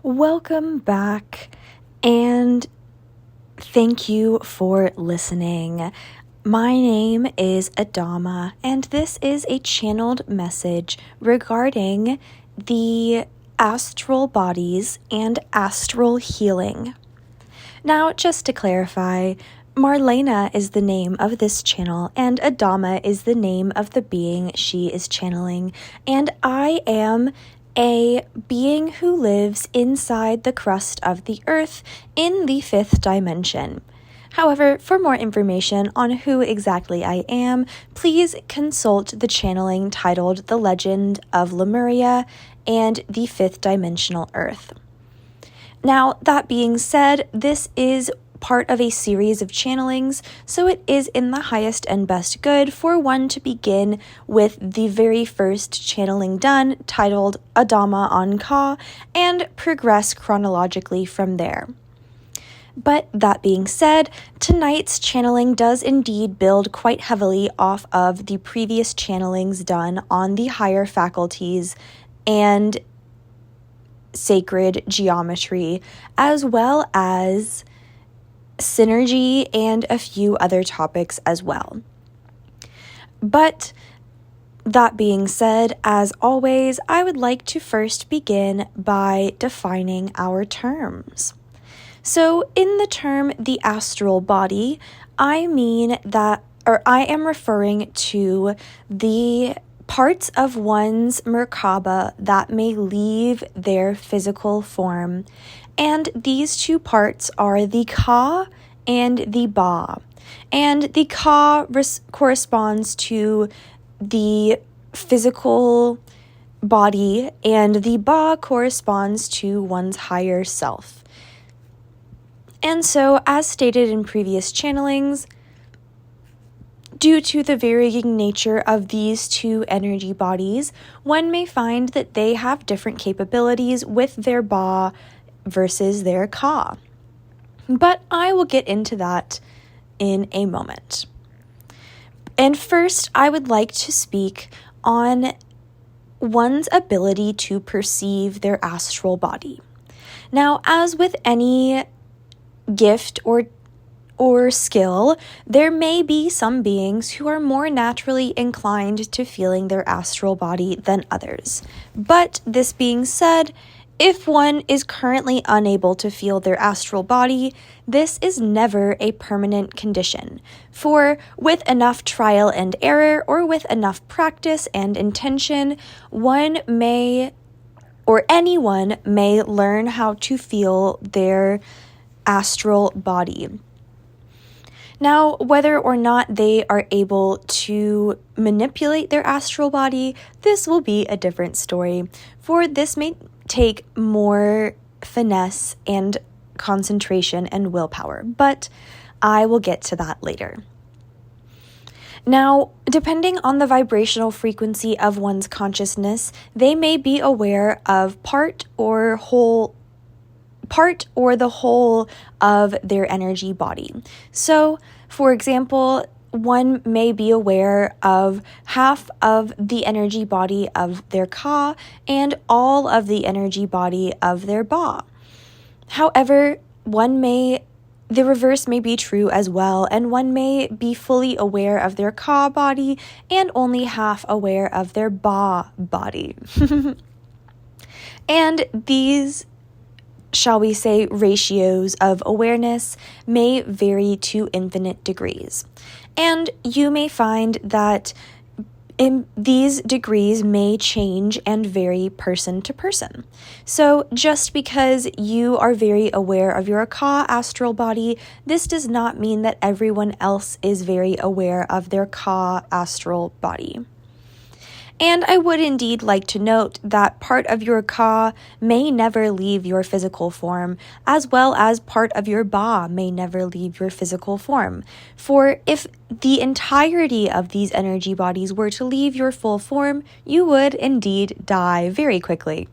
Welcome back, and thank you for listening. My name is Adama, and this is a channeled message regarding the astral bodies and astral healing. Now, just to clarify, Marlena is the name of this channel, and Adama is the name of the being she is channeling, and I am a being who lives inside the crust of the earth in the 5th dimension. However, for more information on who exactly I am, please consult the channeling titled The Legend of Lemuria and the 5th Dimensional Earth. Now, that being said, this is part of a series of channelings, so it is in the highest and best good for one to begin with the very first channeling done, titled Adama on Ka, and progress chronologically from there. But that being said, tonight's channeling does indeed build quite heavily off of the previous channelings done on the higher faculties and sacred geometry, as well as synergy and a few other topics as well. But that being said, as always, I would like to first begin by defining our terms. So in the term the astral body, I am referring to the parts of one's Merkaba that may leave their physical form. And these two parts are the Ka and the Ba. And the Ka corresponds to the physical body, and the Ba corresponds to one's higher self. And so, as stated in previous channelings, due to the varying nature of these two energy bodies, one may find that they have different capabilities with their Ba versus their Ka. But I will get into that in a moment. And first, I would like to speak on one's ability to perceive their astral body. Now, as with any gift or skill, there may be some beings who are more naturally inclined to feeling their astral body than others. But this being said, if one is currently unable to feel their astral body, this is never a permanent condition. For with enough trial and error, or with enough practice and intention, anyone may learn how to feel their astral body. Now, whether or not they are able to manipulate their astral body, this will be a different story, for this may take more finesse and concentration and willpower, but I will get to that later. Now, depending on the vibrational frequency of one's consciousness, they may be aware of part or the whole of their energy body. So, for example, one may be aware of half of the energy body of their Ka and all of the energy body of their Ba. However, the reverse may be true as well, and one may be fully aware of their Ka body and only half aware of their Ba body. And these, shall we say, ratios of awareness may vary to infinite degrees. And you may find that these degrees may change and vary person to person. So just because you are very aware of your Ka astral body, this does not mean that everyone else is very aware of their Ka astral body. And I would indeed like to note that part of your Ka may never leave your physical form, as well as part of your Ba may never leave your physical form. For if the entirety of these energy bodies were to leave your full form, you would indeed die very quickly.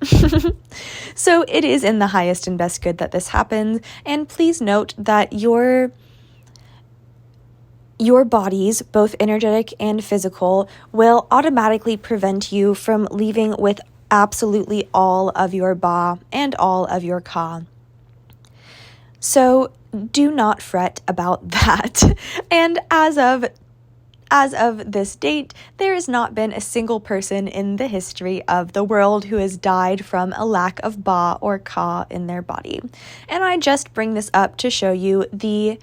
So it is in the highest and best good that this happens, and please note that your bodies, both energetic and physical, will automatically prevent you from leaving with absolutely all of your Ba and all of your Ka. So do not fret about that. And as of this date, there has not been a single person in the history of the world who has died from a lack of Ba or Ka in their body. And I just bring this up to show you the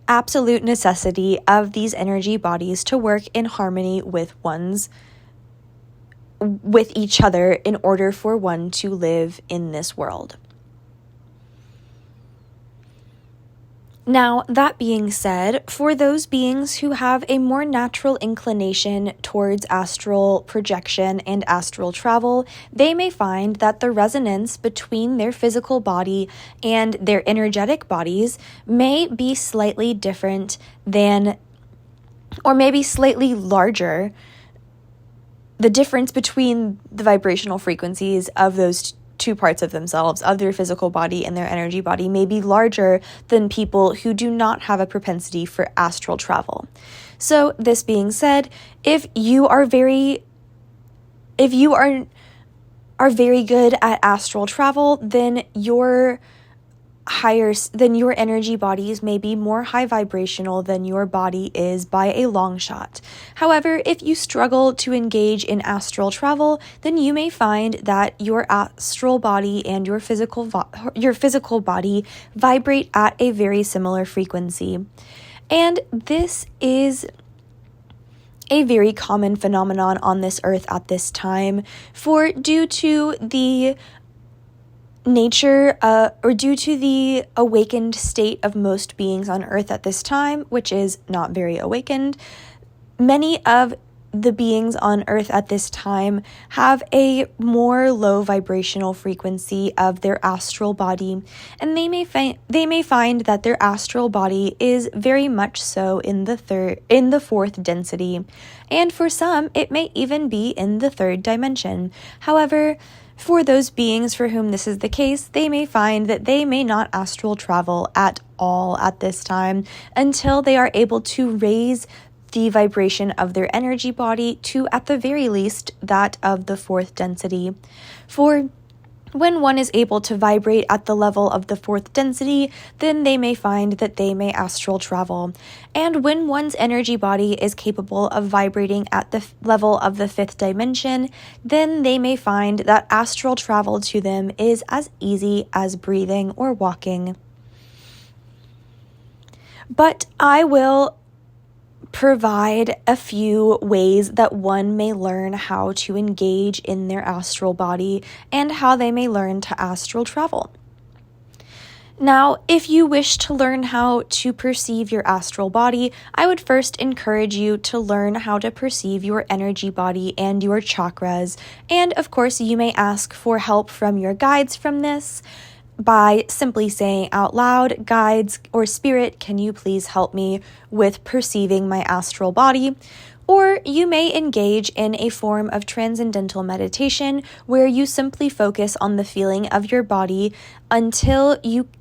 absolute necessity of these energy bodies to work in harmony with each other in order for one to live in this world. Now, that being said, for those beings who have a more natural inclination towards astral projection and astral travel, they may find that the resonance between their physical body and their energetic bodies may be slightly different than, or maybe slightly larger. The difference between the vibrational frequencies of those two parts of themselves, of their physical body and their energy body, may be larger than people who do not have a propensity for astral travel. So this being said, if you are very good at astral travel, then your energy bodies may be more high vibrational than your body is by a long shot. However, if you struggle to engage in astral travel, then you may find that your astral body and your physical body vibrate at a very similar frequency. And this is a very common phenomenon on this earth at this time, for due to the nature or due to the awakened state of most beings on earth at this time, which is not very awakened, many of the beings on earth at this time have a more low vibrational frequency of their astral body, and they may find that their astral body is very much so in the fourth density, and for some it may even be in the third dimension. However, for those beings for whom this is the case, they may find that they may not astral travel at all at this time until they are able to raise the vibration of their energy body to, at the very least, that of the fourth density. For when one is able to vibrate at the level of the fourth density, then they may find that they may astral travel. And when one's energy body is capable of vibrating at the level of the fifth dimension, then they may find that astral travel to them is as easy as breathing or walking. But I will provide a few ways that one may learn how to engage in their astral body and how they may learn to astral travel. Now, if you wish to learn how to perceive your astral body, I would first encourage you to learn how to perceive your energy body and your chakras. And of course, you may ask for help from your guides from this by simply saying out loud, "Guides or spirit, can you please help me with perceiving my astral body?" Or you may engage in a form of transcendental meditation where you simply focus on the feeling of your body until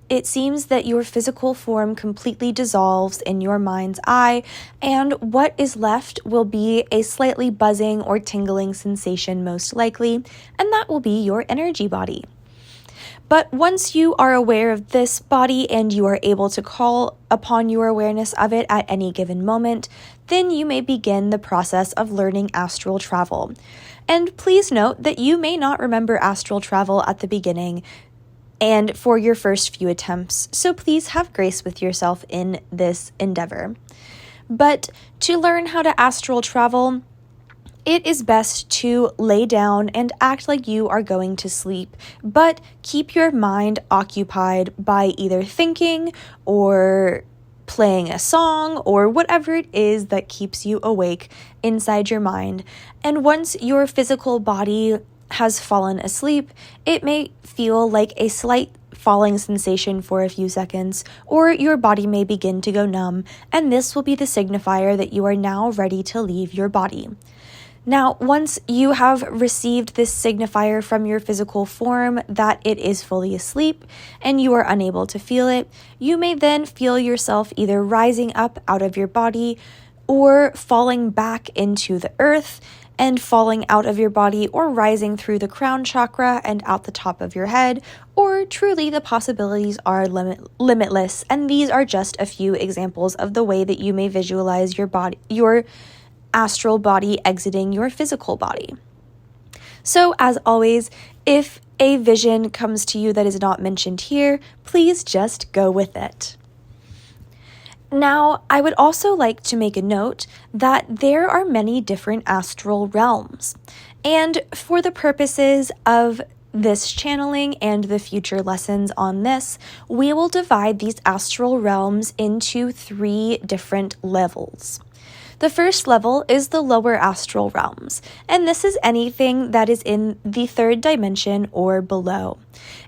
it seems that your physical form completely dissolves in your mind's eye, and what is left will be a slightly buzzing or tingling sensation most likely, and that will be your energy body. But once you are aware of this body and you are able to call upon your awareness of it at any given moment, then you may begin the process of learning astral travel. And please note that you may not remember astral travel at the beginning and for your first few attempts, so please have grace with yourself in this endeavor. But to learn how to astral travel, it is best to lay down and act like you are going to sleep, but keep your mind occupied by either thinking or playing a song or whatever it is that keeps you awake inside your mind. And once your physical body has fallen asleep, it may feel like a slight falling sensation for a few seconds, or your body may begin to go numb, and this will be the signifier that you are now ready to leave your body. Now, once you have received this signifier from your physical form that it is fully asleep and you are unable to feel it, you may then feel yourself either rising up out of your body or falling back into the earth, and falling out of your body, or rising through the crown chakra and out the top of your head, or truly the possibilities are limitless, and these are just a few examples of the way that you may visualize your astral body exiting your physical body. So, as always, if a vision comes to you that is not mentioned here, please just go with it. Now, I would also like to make a note that there are many different astral realms, and for the purposes of this channeling and the future lessons on this, we will divide these astral realms into 3 different levels. The first level is the lower astral realms, and this is anything that is in the 3rd dimension or below.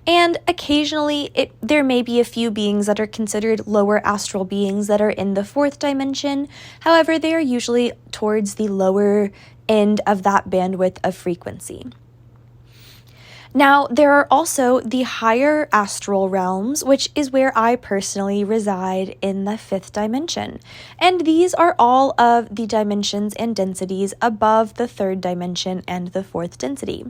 And occasionally, there may be a few beings that are considered lower astral beings that are in the 4th dimension. However, they are usually towards the lower end of that bandwidth of frequency. Now, there are also the higher astral realms, which is where I personally reside in the 5th dimension. And these are all of the dimensions and densities above the 3rd dimension and the 4th density.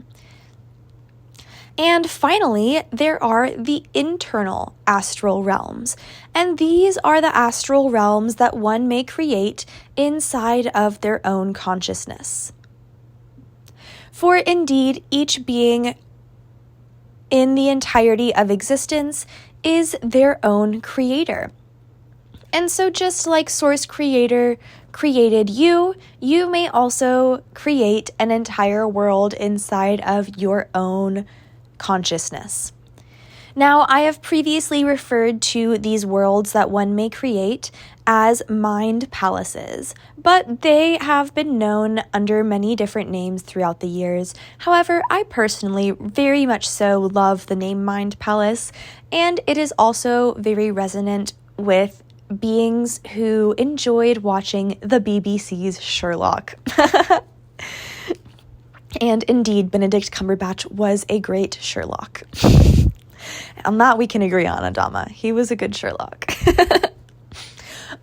And finally, there are the internal astral realms. And these are the astral realms that one may create inside of their own consciousness. For indeed, each being in the entirety of existence is their own creator. And so just like Source Creator created you, you may also create an entire world inside of your own consciousness. Now, I have previously referred to these worlds that one may create as mind palaces, but they have been known under many different names throughout the years. However, I personally very much so love the name Mind Palace, and it is also very resonant with beings who enjoyed watching the BBC's Sherlock. And indeed, Benedict Cumberbatch was a great Sherlock. On that we can agree on, Adama. He was a good Sherlock.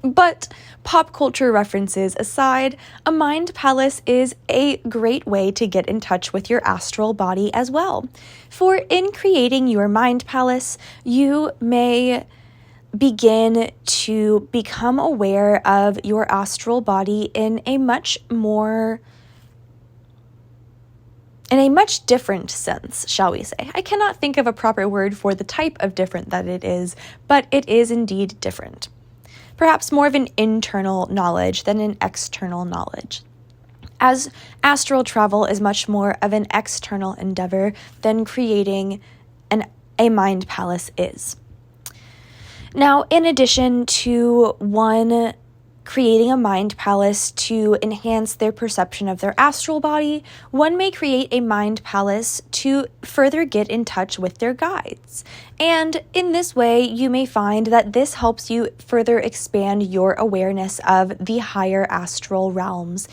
But pop culture references aside, a mind palace is a great way to get in touch with your astral body as well. For in creating your mind palace, you may begin to become aware of your astral body in a much different sense, shall we say. I cannot think of a proper word for the type of different that it is, but it is indeed different. Perhaps more of an internal knowledge than an external knowledge, as astral travel is much more of an external endeavor than creating a mind palace is. Now, in addition to one creating a mind palace to enhance their perception of their astral body, one may create a mind palace to further get in touch with their guides. And in this way, you may find that this helps you further expand your awareness of the higher astral realms.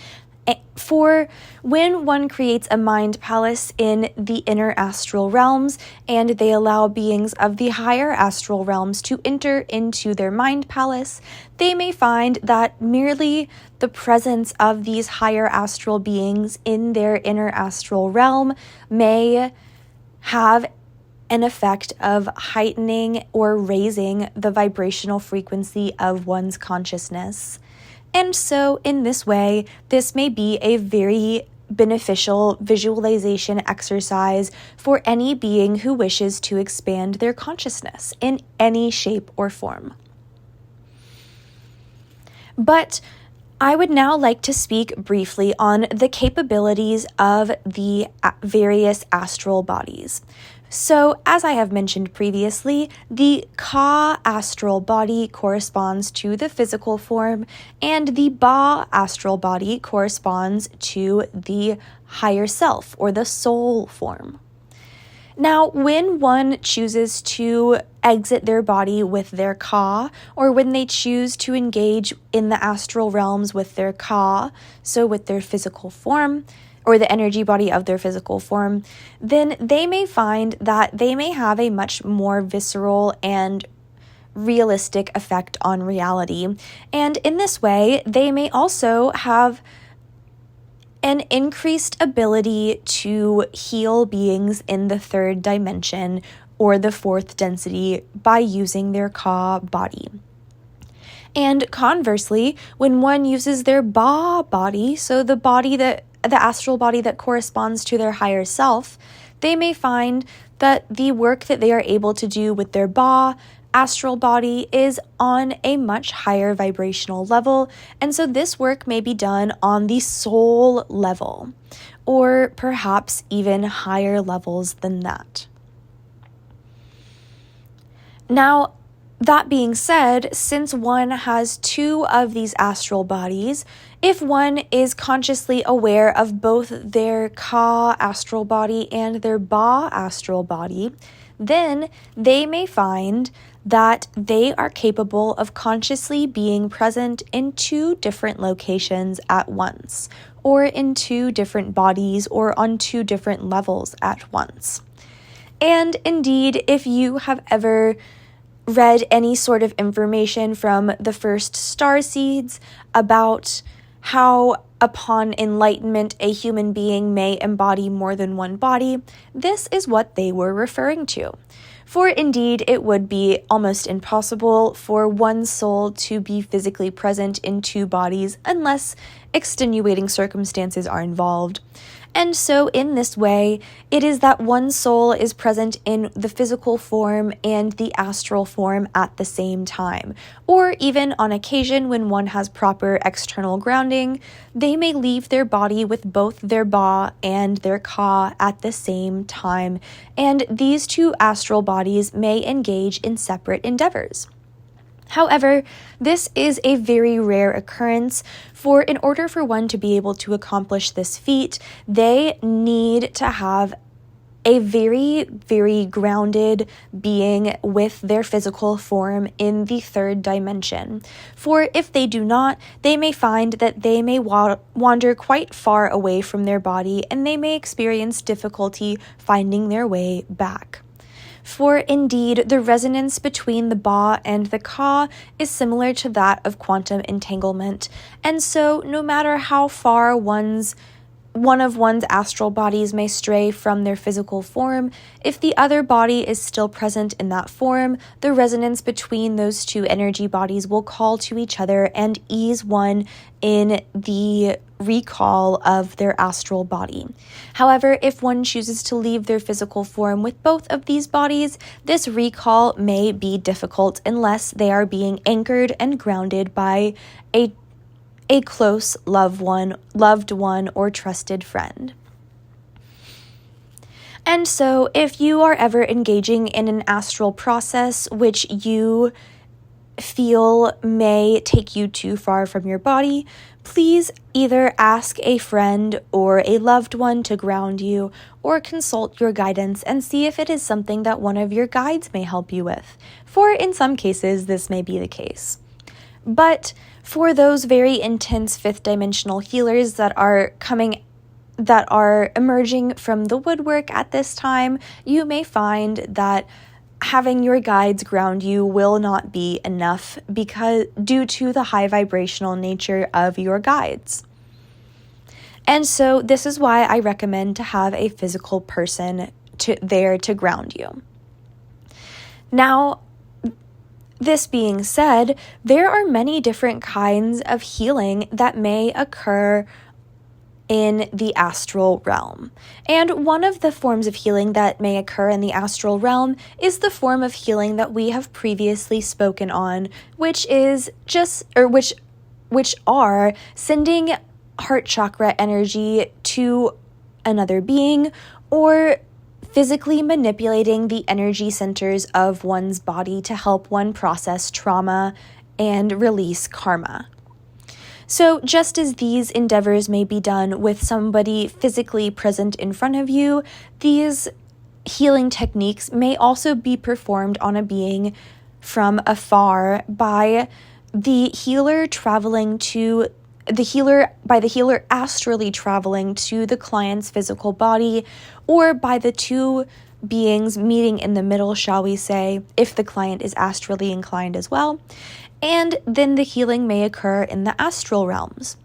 For when one creates a mind palace in the inner astral realms and they allow beings of the higher astral realms to enter into their mind palace, they may find that merely the presence of these higher astral beings in their inner astral realm may have an effect of heightening or raising the vibrational frequency of one's consciousness. And so, in this way, this may be a very beneficial visualization exercise for any being who wishes to expand their consciousness in any shape or form. But I would now like to speak briefly on the capabilities of the various astral bodies. So, as I have mentioned previously, the Ka astral body corresponds to the physical form, and the Ba astral body corresponds to the higher self, or the soul form. Now, when one chooses to exit their body with their Ka, or when they choose to engage in the astral realms with their Ka, so with their physical form, or the energy body of their physical form, then they may find that they may have a much more visceral and realistic effect on reality. And in this way, they may also have an increased ability to heal beings in the third dimension or the fourth density by using their Ka body. And conversely, when one uses their Ba body, so the astral body that corresponds to their higher self, they may find that the work that they are able to do with their Ba astral body is on a much higher vibrational level, and so this work may be done on the soul level, or perhaps even higher levels than that. Now, that being said, since one has two of these astral bodies, if one is consciously aware of both their Ka astral body and their Ba astral body, then they may find that they are capable of consciously being present in two different locations at once, or in two different bodies, or on two different levels at once. And indeed, if you have ever read any sort of information from the first star seeds about how upon enlightenment a human being may embody more than one body, this is what they were referring to. For indeed, it would be almost impossible for one soul to be physically present in two bodies unless extenuating circumstances are involved. And so in this way, it is that one soul is present in the physical form and the astral form at the same time. Or even on occasion when one has proper external grounding, they may leave their body with both their Ba and their Ka at the same time. And these two astral bodies may engage in separate endeavors. However, this is a very rare occurrence, for in order for one to be able to accomplish this feat, they need to have a very, very grounded being with their physical form in the third dimension. For if they do not, they may find that they may wander quite far away from their body, and they may experience difficulty finding their way back. For indeed, the resonance between the Ba and the Ka is similar to that of quantum entanglement, and so no matter how far one of one's astral bodies may stray from their physical form, if the other body is still present in that form, the resonance between those two energy bodies will call to each other and ease one in the recall of their astral body. However, if one chooses to leave their physical form with both of these bodies, this recall may be difficult unless they are being anchored and grounded by a close loved one, or trusted friend. And so, if you are ever engaging in an astral process which you feel may take you too far from your body, please either ask a friend or a loved one to ground you, or consult your guidance and see if it is something that one of your guides may help you with, for in some cases this may be the case. But for those very intense fifth dimensional healers that are emerging from the woodwork at this time, you may find that having your guides ground you will not be enough due to the high vibrational nature of your guides. And so this is why I recommend to have a physical person there to ground you. Now, this being said, there are many different kinds of healing that may occur in the astral realm. And one of the forms of healing that may occur in the astral realm is the form of healing that we have previously spoken on, which are sending heart chakra energy to another being, or physically manipulating the energy centers of one's body to help one process trauma and release karma. So just as these endeavors may be done with somebody physically present in front of you, these healing techniques may also be performed on a being from afar by the healer astrally traveling to the client's physical body, or by the two beings meeting in the middle, shall we say, if the client is astrally inclined as well. And then the healing may occur in the astral realms.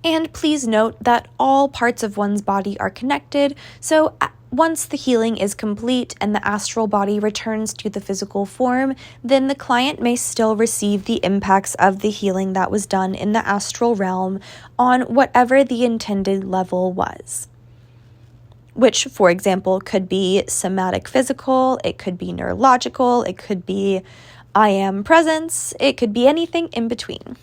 And please note that all parts of one's body are connected, so once the healing is complete and the astral body returns to the physical form, then the client may still receive the impacts of the healing that was done in the astral realm on whatever the intended level was. Which, for example, could be somatic physical, it could be neurological, it could be I am presence, it could be anything in between.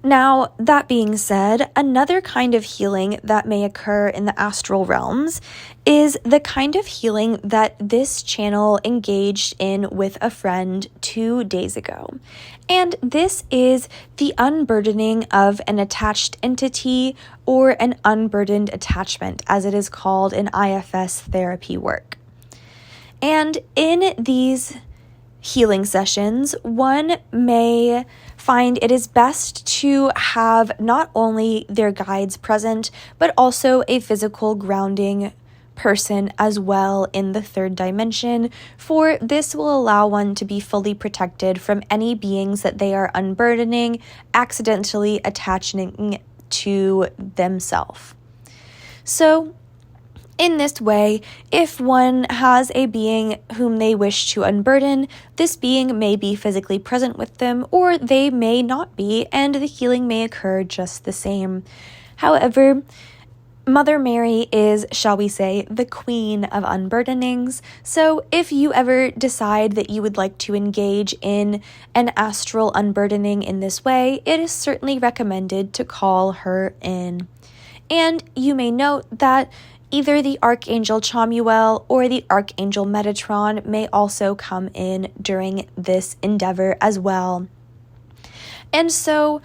Now, that being said, another kind of healing that may occur in the astral realms is the kind of healing that this channel engaged in with a friend 2 days ago. And this is the unburdening of an attached entity or an unburdened attachment, as it is called in IFS therapy work. And in these healing sessions, one may find it is best to have not only their guides present, but also a physical grounding person as well in the third dimension, for this will allow one to be fully protected from any beings that they are unburdening, accidentally attaching to themselves. So, in this way, if one has a being whom they wish to unburden, this being may be physically present with them, or they may not be, and the healing may occur just the same. However, Mother Mary is, shall we say, the queen of unburdenings, so if you ever decide that you would like to engage in an astral unburdening in this way, it is certainly recommended to call her in. And you may note that either the Archangel Chamuel or the Archangel Metatron may also come in during this endeavor as well. And so,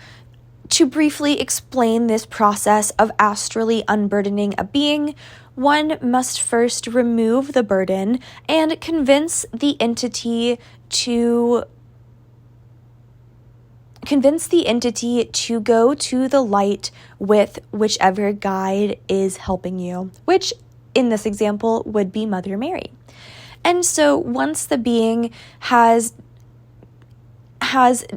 to briefly explain this process of astrally unburdening a being, one must first remove the burden and convince the entity to go to the light with whichever guide is helping you, which in this example would be Mother Mary. And so once the being has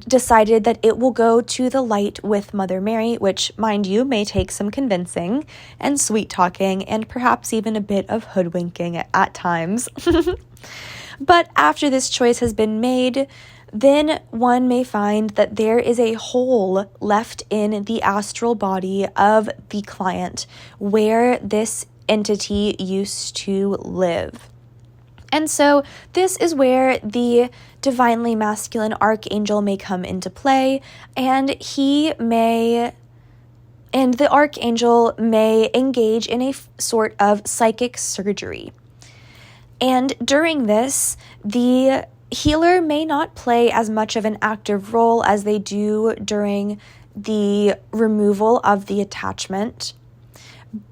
decided that it will go to the light with Mother Mary, which, mind you, may take some convincing and sweet talking and perhaps even a bit of hoodwinking at times. But after this choice has been made, then one may find that there is a hole left in the astral body of the client where this entity used to live. And so this is where the divinely masculine archangel may come into play, and the archangel may engage in a sort of psychic surgery. And during this, the healer may not play as much of an active role as they do during the removal of the attachment,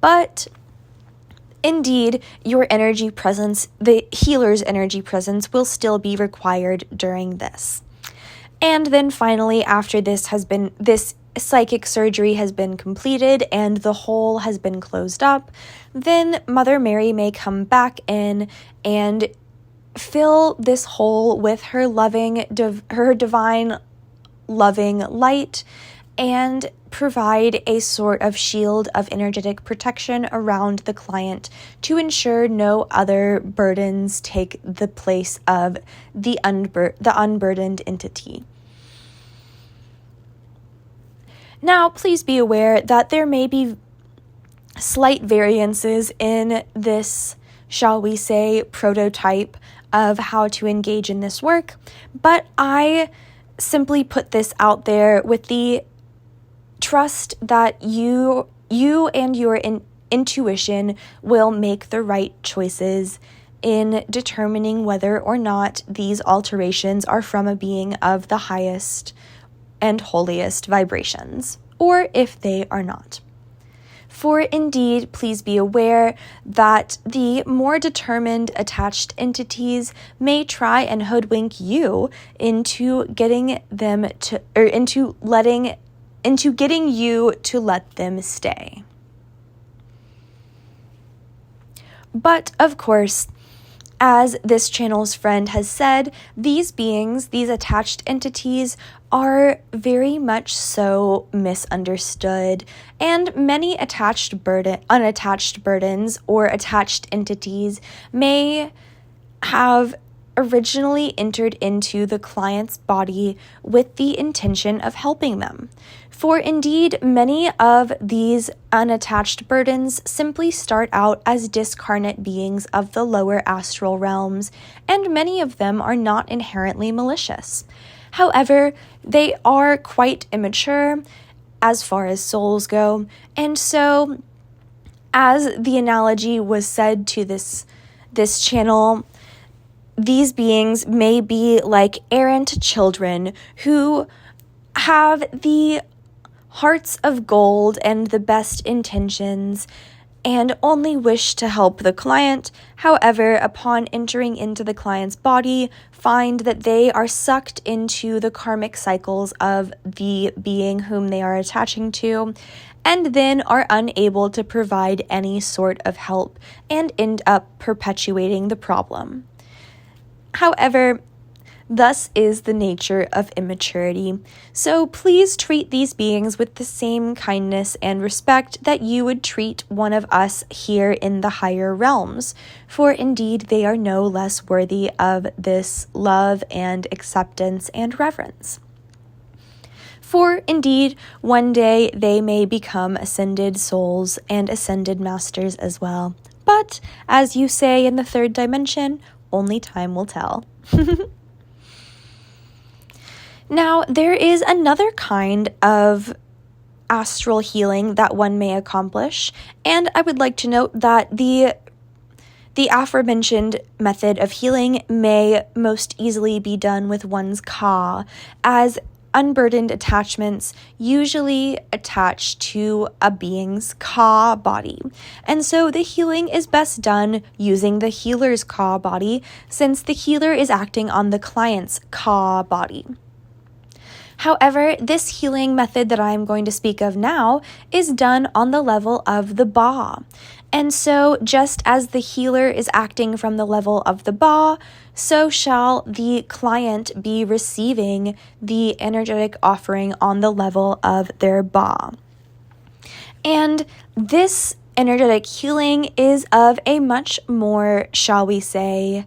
but indeed, your energy presence, the healer's energy presence, will still be required during this. And then finally, after this psychic surgery has been completed and the hole has been closed up, then Mother Mary may come back in and fill this hole with her divine loving light and provide a sort of shield of energetic protection around the client to ensure no other burdens take the place of the unburdened entity. Now, please be aware that there may be slight variances in this, shall we say, prototype of how to engage in this work, but I simply put this out there with the trust that you and your intuition will make the right choices in determining whether or not these alterations are from a being of the highest and holiest vibrations, or if they are not. For indeed, please be aware that the more determined attached entities may try and hoodwink you into getting you to let them stay. But of course, As this channel's friend has said, these beings, these attached entities, are very much so misunderstood, and many unattached burdens or attached entities may have originally entered into the client's body with the intention of helping them. For indeed, many of these unattached burdens simply start out as discarnate beings of the lower astral realms, and many of them are not inherently malicious. However, they are quite immature as far as souls go, and so, as the analogy was said to this channel, these beings may be like errant children who have the hearts of gold and the best intentions and only wish to help the client. However, upon entering into the client's body, find that they are sucked into the karmic cycles of the being whom they are attaching to, and then are unable to provide any sort of help and end up perpetuating the problem. However, thus is the nature of immaturity. So please treat these beings with the same kindness and respect that you would treat one of us here in the higher realms, for indeed they are no less worthy of this love and acceptance and reverence. For indeed, one day they may become ascended souls and ascended masters as well. But, as you say in the third dimension, only time will tell. Now, there is another kind of astral healing that one may accomplish, and I would like to note that the aforementioned method of healing may most easily be done with one's ka, as unburdened attachments usually attach to a being's ka body. And so the healing is best done using the healer's ka body, since the healer is acting on the client's ka body. However, this healing method that I'm going to speak of now is done on the level of the ba. And so, just as the healer is acting from the level of the ba, so shall the client be receiving the energetic offering on the level of their ba. And this energetic healing is of a much more, shall we say,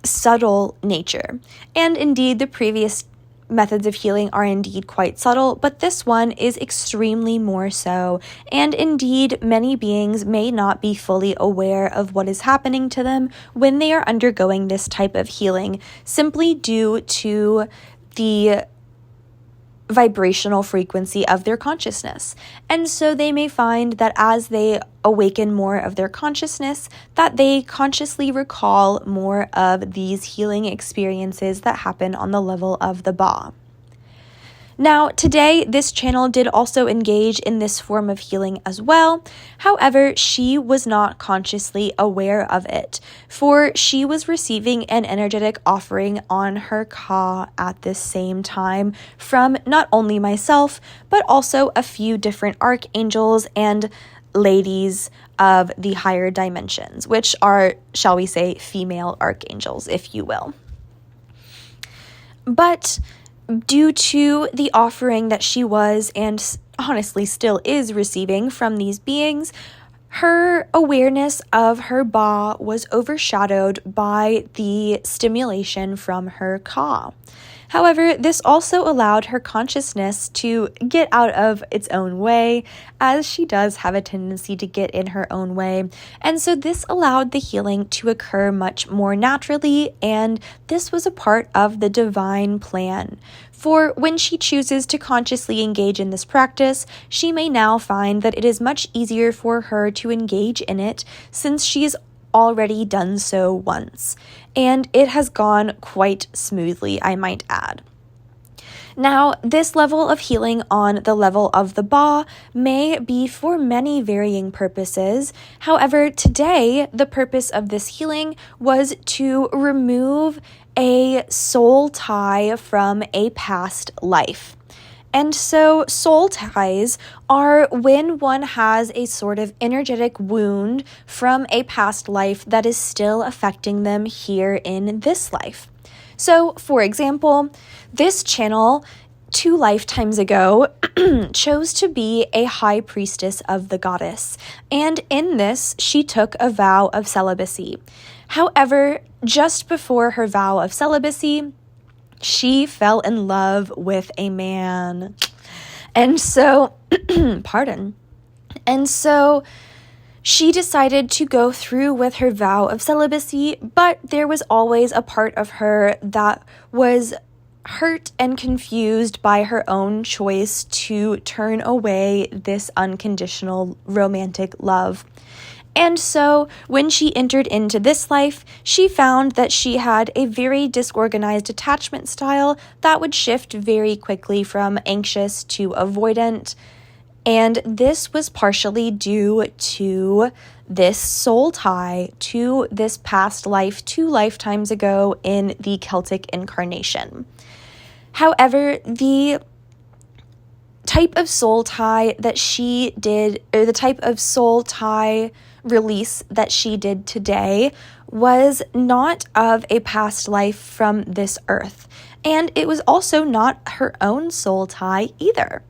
subtle nature. And indeed, the previous methods of healing are indeed quite subtle, but this one is extremely more so. And indeed, many beings may not be fully aware of what is happening to them when they are undergoing this type of healing, simply due to the vibrational frequency of their consciousness. And so they may find that as they awaken more of their consciousness, that they consciously recall more of these healing experiences that happen on the level of the ba. Now, today, this channel did also engage in this form of healing as well. However, she was not consciously aware of it, for she was receiving an energetic offering on her ka at this same time from not only myself, but also a few different archangels and ladies of the higher dimensions, which are, shall we say, female archangels, if you will. But due to the offering that she was and honestly still is receiving from these beings, her awareness of her ba was overshadowed by the stimulation from her ka. However, this also allowed her consciousness to get out of its own way, as she does have a tendency to get in her own way. And so this allowed the healing to occur much more naturally, and this was a part of the divine plan. For when she chooses to consciously engage in this practice, she may now find that it is much easier for her to engage in it, since she's already done so once, and it has gone quite smoothly, I might add. Now, this level of healing on the level of the ba may be for many varying purposes. However, today, the purpose of this healing was to remove a soul tie from a past life. And so soul ties are when one has a sort of energetic wound from a past life that is still affecting them here in this life. So, for example, this channel 2 lifetimes ago chose to be a high priestess of the goddess, and in this she took a vow of celibacy. However, just before her vow of celibacy, she fell in love with a man. And so, pardon. And so she decided to go through with her vow of celibacy, but there was always a part of her that was hurt and confused by her own choice to turn away this unconditional romantic love. And so when she entered into this life, she found that she had a very disorganized attachment style that would shift very quickly from anxious to avoidant. And this was partially due to this soul tie to this past life 2 lifetimes ago in the Celtic incarnation. However, the type of soul tie that she did, or the type of soul tie release that she did today, was not of a past life from this earth. And it was also not her own soul tie either.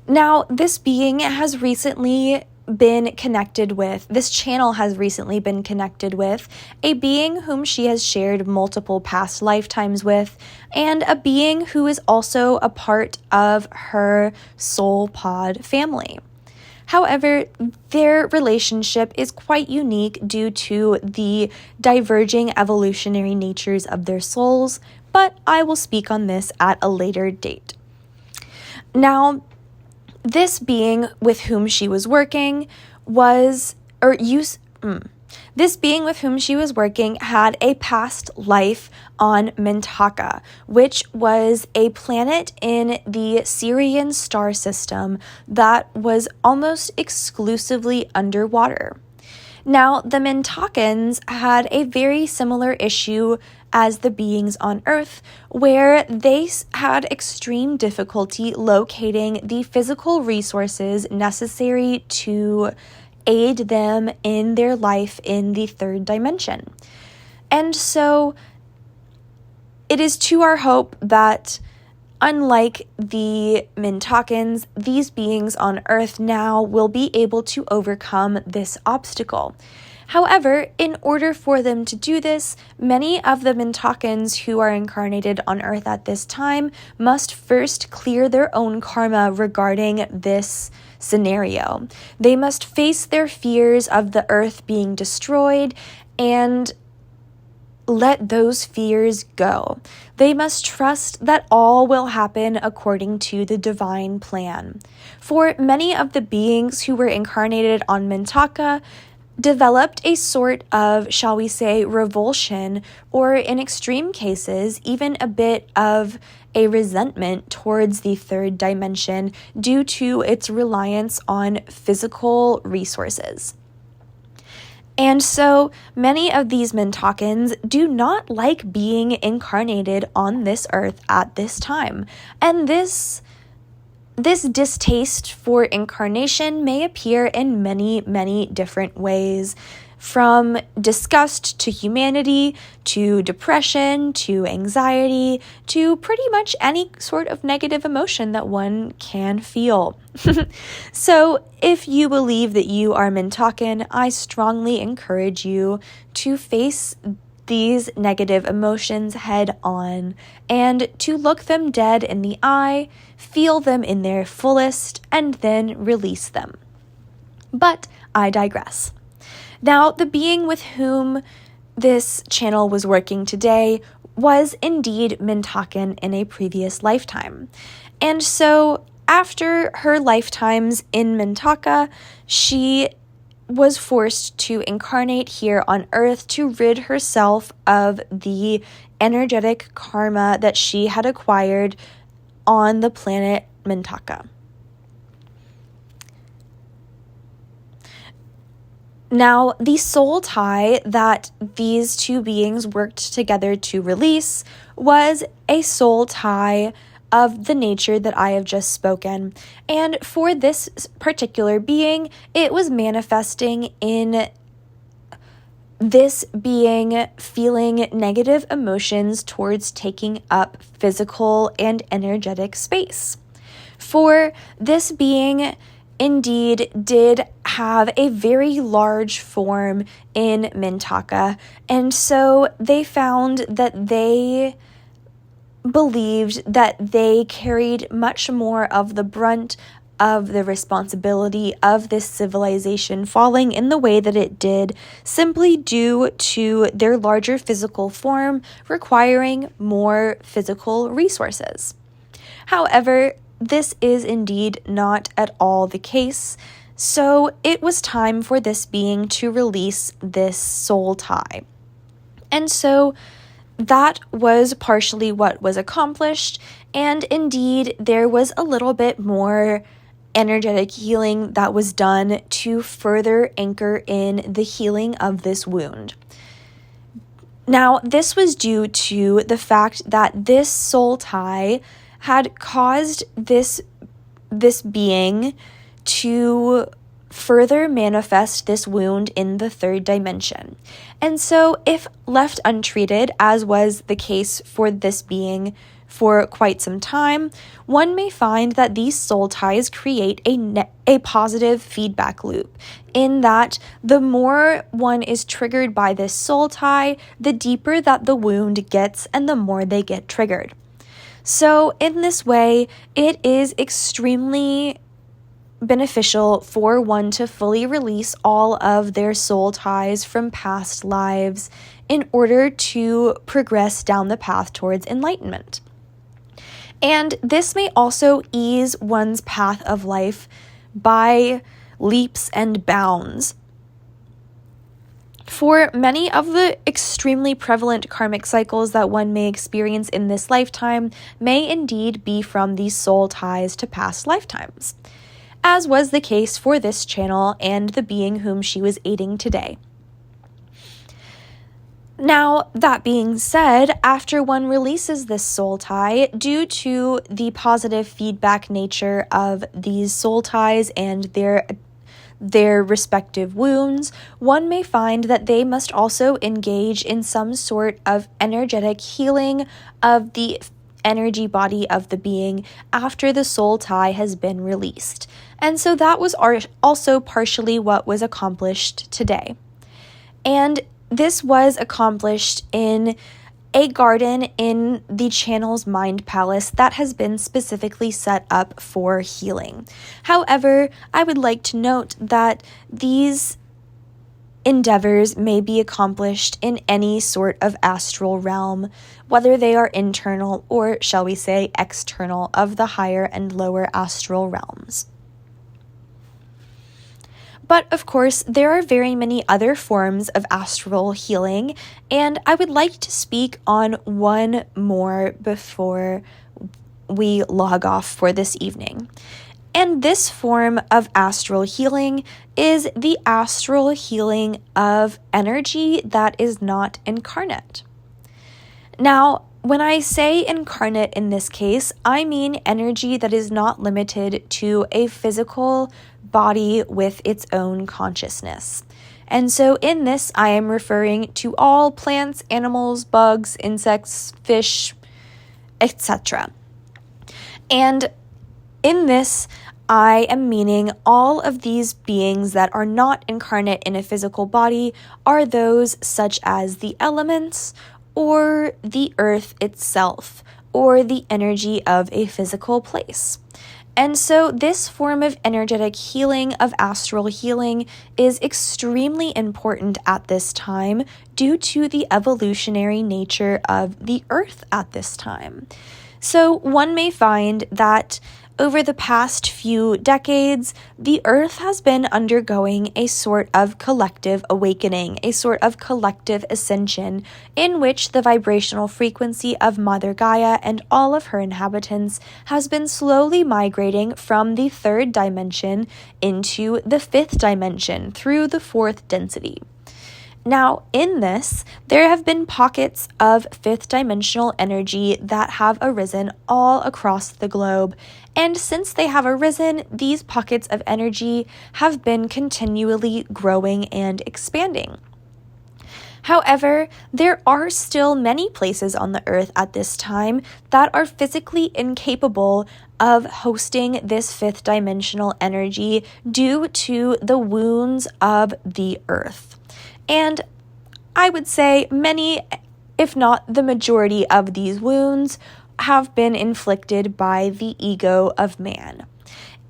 Now, this being has recently been connected with, this channel has recently been connected with a being whom she has shared multiple past lifetimes with, and a being who is also a part of her soul pod family. However, their relationship is quite unique due to the diverging evolutionary natures of their souls, but I will speak on this at a later date. Now, this being with whom she was working this being with whom she was working had a past life on Mintaka, which was a planet in the Sirian star system that was almost exclusively underwater. Now, the Mintakans had a very issue issue as the beings on Earth, where they had extreme difficulty locating the physical resources necessary to aid them in their life in the 3rd dimension. And so it is to our hope that, unlike the Mintakans, these beings on Earth now will be able to overcome this obstacle. However, in order for them to do this, many of the Mintakans who are incarnated on Earth at this time must first clear their own karma regarding this scenario. They must face their fears of the Earth being destroyed and let those fears go. They must trust that all will happen according to the divine plan. For many of the beings who were incarnated on Mintaka, developed a sort of, shall we say, revulsion, or in extreme cases, even a bit of a resentment towards the 3rd dimension due to its reliance on physical resources. And so many of these Mintakans do not like being incarnated on this earth at this time. And this distaste for incarnation may appear in many, many different ways, from disgust to humanity, to depression, to anxiety, to pretty much any sort of negative emotion that one can feel. So if you believe that you are Mintakan, I strongly encourage you to face these negative emotions head on and to look them dead in the eye, feel them in their fullest, and then release them. But I digress. Now, the being with whom this channel was working today was indeed Mintakan in a previous lifetime. And so after her lifetimes in Mintaka, she was forced to incarnate here on Earth to rid herself of the energetic karma that she had acquired on the planet Mintaka. Now, the soul tie that these two beings worked together to release was a soul tie of the nature that I have just spoken. And for this particular being, it was manifesting in this being feeling negative emotions towards taking up physical and energetic space. For this being, indeed did have a very large form in Mintaka, and so they found that they believed that they carried much more of the brunt of the responsibility of this civilization falling in the way that it did, simply due to their larger physical form requiring more physical resources. However, this is indeed not at all the case, so it was time for this being to release this soul tie. And so that was partially what was accomplished, and indeed there was a little bit more energetic healing that was done to further anchor in the healing of this wound. Now, this was due to the fact that this soul tie had caused this being to further manifest this wound in the third dimension. And so, if left untreated, as was the case for this being for quite some time, one may find that these soul ties create a positive feedback loop, in that the more one is triggered by this soul tie, the deeper that the wound gets and the more they get triggered. So in this way, it is extremely beneficial for one to fully release all of their soul ties from past lives in order to progress down the path towards enlightenment. And this may also ease one's path of life by leaps and bounds. For many of the extremely prevalent karmic cycles that one may experience in this lifetime may indeed be from these soul ties to past lifetimes, as was the case for this channel and the being whom she was aiding today. Now, that being said, after one releases this soul tie, due to the positive feedback nature of these soul ties and their respective wounds, one may find that they must also engage in some sort of energetic healing of the energy body of the being after the soul tie has been released. And so that was also partially what was accomplished today. And this was accomplished in a garden in the channel's mind palace that has been specifically set up for healing. However, I would like to note that these endeavors may be accomplished in any sort of astral realm, whether they are internal or, shall we say, external of the higher and lower astral realms. But of course, there are very many other forms of astral healing, and I would like to speak on one more before we log off for this evening. And this form of astral healing is the astral healing of energy that is not incarnate. Now, when I say incarnate in this case, I mean energy that is not limited to a physical body with its own consciousness. And so in this, I am referring to all plants, animals, bugs, insects, fish, etc. And in this, I am meaning all of these beings that are not incarnate in a physical body are those such as the elements, or the earth itself, or the energy of a physical place. And so this form of energetic healing, of astral healing, is extremely important at this time due to the evolutionary nature of the earth at this time. So one may find that over the past few decades, the earth has been undergoing a sort of collective awakening, a sort of collective ascension, in which the vibrational frequency of Mother Gaia and all of her inhabitants has been slowly migrating from the third dimension into the fifth dimension through the fourth density. Now, in this, there have been pockets of fifth dimensional energy that have arisen all across the globe. And since they have arisen, these pockets of energy have been continually growing and expanding. However, there are still many places on the earth at this time that are physically incapable of hosting this fifth dimensional energy due to the wounds of the earth. And I would say many, if not the majority of these wounds, have been inflicted by the ego of man.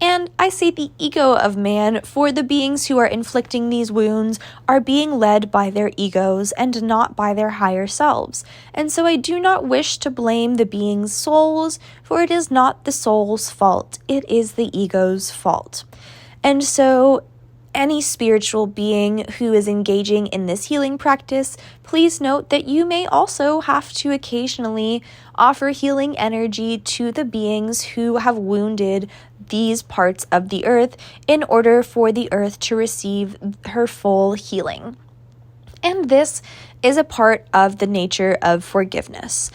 And I say the ego of man, for the beings who are inflicting these wounds are being led by their egos and not by their higher selves. And so I do not wish to blame the beings' souls, for it is not the soul's fault, it is the ego's fault. And so any spiritual being who is engaging in this healing practice, please note that you may also have to occasionally offer healing energy to the beings who have wounded these parts of the earth in order for the earth to receive her full healing. And this is a part of the nature of forgiveness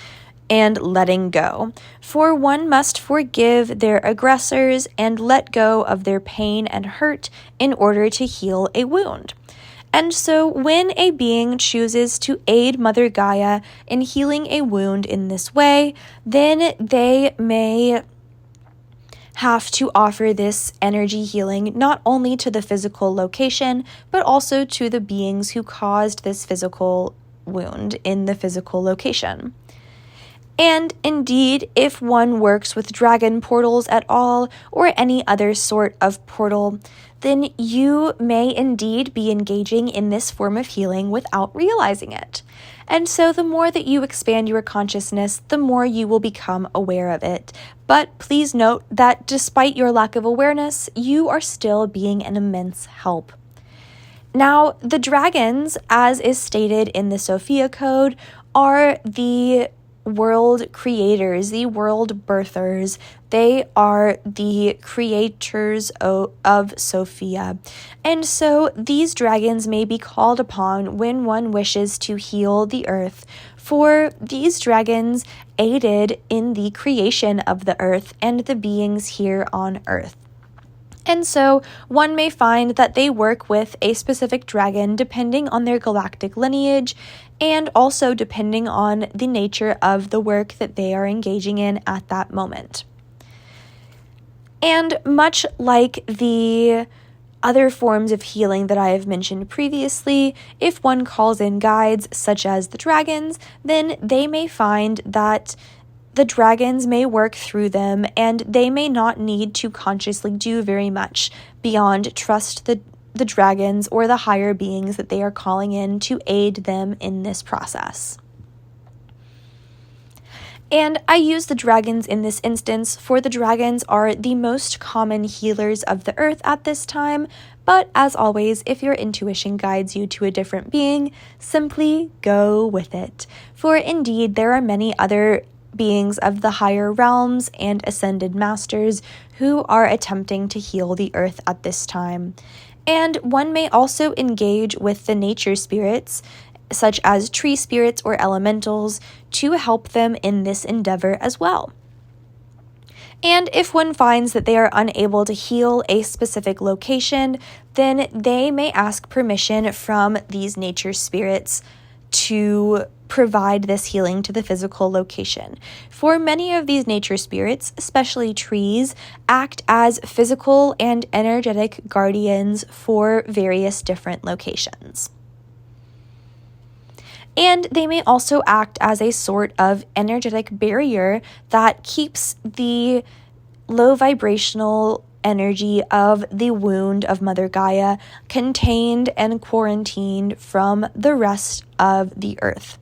and letting go. For one must forgive their aggressors and let go of their pain and hurt in order to heal a wound. And so when a being chooses to aid Mother Gaia in healing a wound in this way, then they may have to offer this energy healing not only to the physical location, but also to the beings who caused this physical wound in the physical location. And indeed, if one works with dragon portals at all, or any other sort of portal, then you may indeed be engaging in this form of healing without realizing it. And so the more that you expand your consciousness, the more you will become aware of it. But please note that despite your lack of awareness, you are still being an immense help. Now, the dragons, as is stated in the Sophia Code, are the world creators, the world birthers. They are the creators of Sophia. And so these dragons may be called upon when one wishes to heal the earth, for these dragons aided in the creation of the earth and the beings here on earth. And so one may find that they work with a specific dragon depending on their galactic lineage and also depending on the nature of the work that they are engaging in at that moment. And much like the other forms of healing that I have mentioned previously, if one calls in guides such as the dragons, then they may find that the dragons may work through them, and they may not need to consciously do very much beyond trust the dragons or the higher beings that they are calling in to aid them in this process. And I use the dragons in this instance, for the dragons are the most common healers of the earth at this time, but as always, if your intuition guides you to a different being, simply go with it. For indeed, there are many other beings of the higher realms and ascended masters who are attempting to heal the earth at this time. And one may also engage with the nature spirits, such as tree spirits or elementals, to help them in this endeavor as well. And if one finds that they are unable to heal a specific location, then they may ask permission from these nature spirits to provide this healing to the physical location. For many of these nature spirits, especially trees, act as physical and energetic guardians for various different locations. And they may also act as a sort of energetic barrier that keeps the low vibrational energy of the wound of Mother Gaia contained and quarantined from the rest of the earth.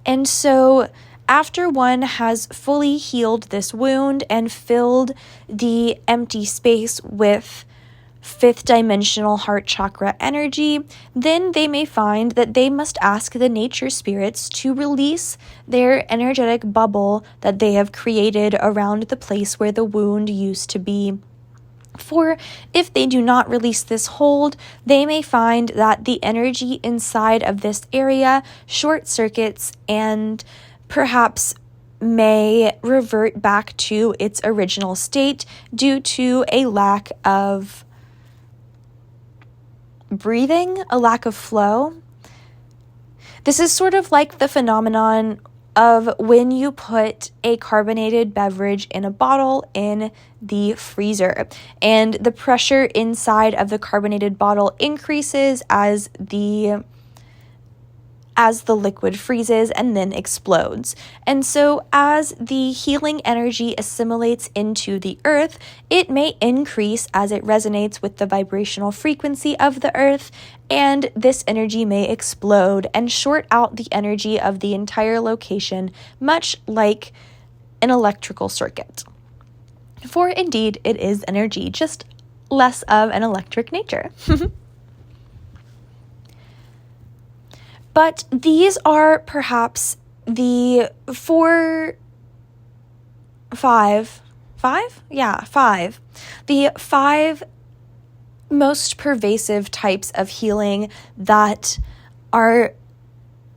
And so after one has fully healed this wound and filled the empty space with fifth dimensional heart chakra energy, then they may find that they must ask the nature spirits to release their energetic bubble that they have created around the place where the wound used to be. For if they do not release this hold, they may find that the energy inside of this area short circuits and perhaps may revert back to its original state due to a lack of breathing, a lack of flow. This is sort of like the phenomenon of when you put a carbonated beverage in a bottle in the freezer, and the pressure inside of the carbonated bottle increases as the liquid freezes and then explodes. And so as the healing energy assimilates into the earth, it may increase as it resonates with the vibrational frequency of the earth, and this energy may explode and short out the energy of the entire location, much like an electrical circuit. For indeed, it is energy, just less of an electric nature. But these are perhaps the five most pervasive types of healing that are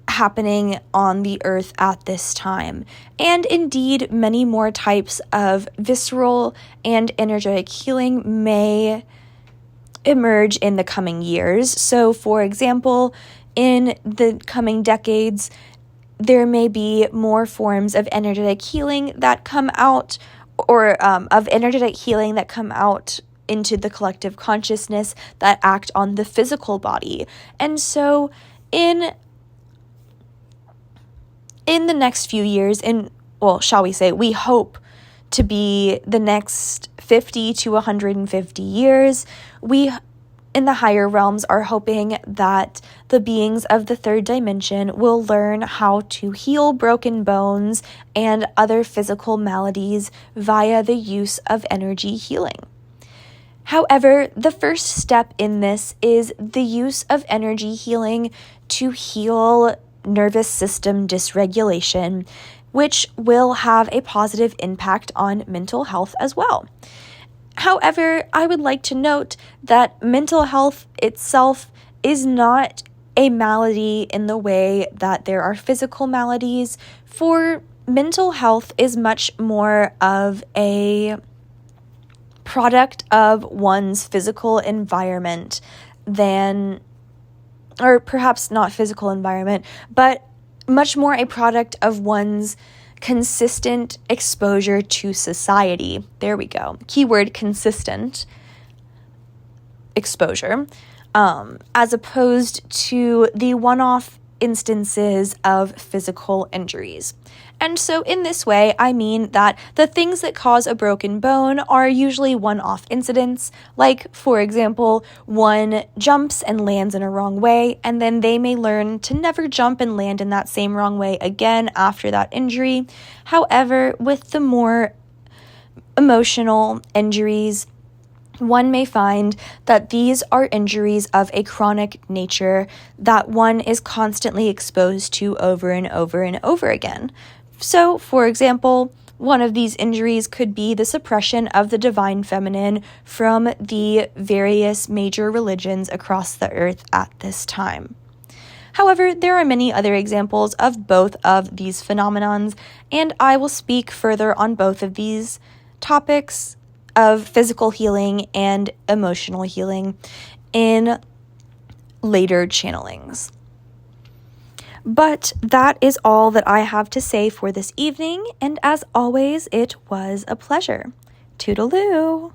happening on the earth at this time. And indeed, many more types of visceral and energetic healing may emerge in the coming years. So, for example, in the coming decades, there may be more forms of energetic healing that come out, or of energetic healing that come out into the collective consciousness that act on the physical body. And so in the next few years, shall we say, we hope to be the next 50 to 150 years, we in the higher realms are hoping that the beings of the third dimension will learn how to heal broken bones and other physical maladies via the use of energy healing. However, the first step in this is the use of energy healing to heal nervous system dysregulation, which will have a positive impact on mental health as well. However, I would like to note that mental health itself is not a malady in the way that there are physical maladies, for mental health is much more of a product of one's physical environment or perhaps not physical environment, but much more a product of one's consistent exposure to society. There we go. Keyword consistent exposure, as opposed to the one-off instances of physical injuries. And so in this way, I mean that the things that cause a broken bone are usually one-off incidents, like, for example, one jumps and lands in a wrong way, and then they may learn to never jump and land in that same wrong way again after that injury. However, with the more emotional injuries, one may find that these are injuries of a chronic nature that one is constantly exposed to over and over and over again. So, for example, one of these injuries could be the suppression of the divine feminine from the various major religions across the earth at this time. However, there are many other examples of both of these phenomenons, and I will speak further on both of these topics of physical healing and emotional healing in later channelings. But that is all that I have to say for this evening, and as always, it was a pleasure. Toodaloo!